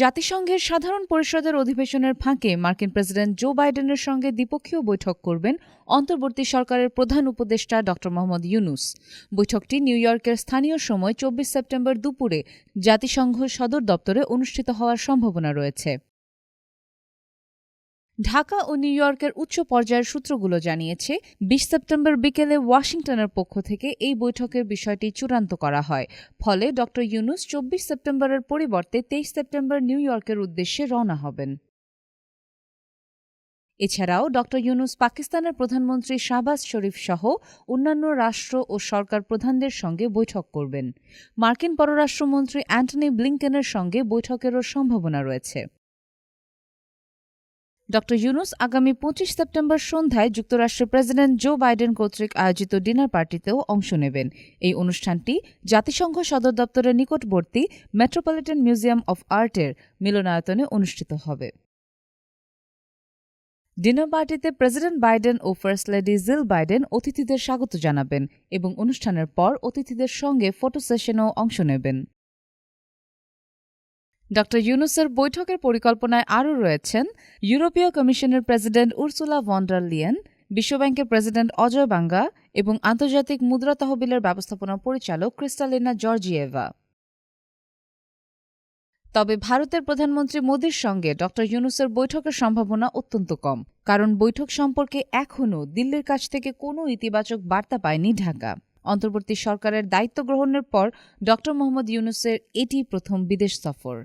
জাতিসংঘের সাধারণ পরিষদের অধিবেশনের ফাঁকে মার্কিন প্রেসিডেন্ট জো বাইডেনের সঙ্গে দ্বিপক্ষীয় বৈঠক করবেন অন্তর্বর্তী সরকারের প্রধান উপদেষ্টা ড মোহাম্মদ ইউনূস। বৈঠকটি নিউ ইয়র্কের স্থানীয় সময় ২৪ সেপ্টেম্বর দুপুরে জাতিসংঘ সদর দপ্তরে অনুষ্ঠিত হওয়ার সম্ভাবনা রয়েছে। ঢাকা ও নিউ ইয়র্কের উচ্চ পর্যায়ের সূত্রগুলো জানিয়েছে ২০ সেপ্টেম্বর বিকেলে ওয়াশিংটনের পক্ষ থেকে এই বৈঠকের বিষয়টি চূড়ান্ত করা হয়। ফলে ড ইউনূস ২৪ সেপ্টেম্বরের পরিবর্তে ২৩ সেপ্টেম্বর নিউ ইয়র্কের উদ্দেশ্যে রওনা হবেন। এছাড়াও ড ইউনূস পাকিস্তানের প্রধানমন্ত্রী শাহবাজ শরীফ সহ অন্যান্য রাষ্ট্র ও সরকার প্রধানদের সঙ্গে বৈঠক করবেন। মার্কিন পররাষ্ট্রমন্ত্রী অ্যান্টনি ব্লিংকেনের সঙ্গে বৈঠকেরও সম্ভাবনা রয়েছে। ড ইউনূস আগামী ২৫ সেপ্টেম্বর সন্ধ্যায় যুক্তরাষ্ট্রের প্রেসিডেন্ট জো বাইডেন কর্তৃক আয়োজিত ডিনার পার্টিতেও অংশ নেবেন। এই অনুষ্ঠানটি জাতিসংঘ সদর দপ্তরের নিকটবর্তী মেট্রোপলিটন মিউজিয়াম অব আর্টের মিলনায়তনে অনুষ্ঠিত হবে। ডিনার পার্টিতে প্রেসিডেন্ট বাইডেন ও ফার্স্ট লেডি জিল বাইডেন অতিথিদের স্বাগত জানাবেন এবং অনুষ্ঠানের পর অতিথিদের সঙ্গে ফটো সেশনেও অংশ নেবেন। ড ইউনূসের বৈঠকের পরিকল্পনায় আরও রয়েছেন ইউরোপীয় কমিশনের president Ursula von der Leyen, বিশ্বব্যাংকের প্রেসিডেন্ট অজয় বাঙ্গা এবং আন্তর্জাতিক মুদ্রা তহবিলের ব্যবস্থাপনা পরিচালক ক্রিস্টালিনা জর্জিয়েভা। তবে ভারতের প্রধানমন্ত্রী মোদির সঙ্গে ড ইউনূসের বৈঠকের সম্ভাবনা অত্যন্ত কম, কারণ বৈঠক সম্পর্কে এখনও দিল্লির কাছ থেকে কোনো ইতিবাচক বার্তা পায়নি ঢাকা। অন্তর্বর্তী সরকারের দায়িত্ব গ্রহণের পর ড মোহাম্মদ ইউনূসের এটি প্রথম বিদেশ সফর।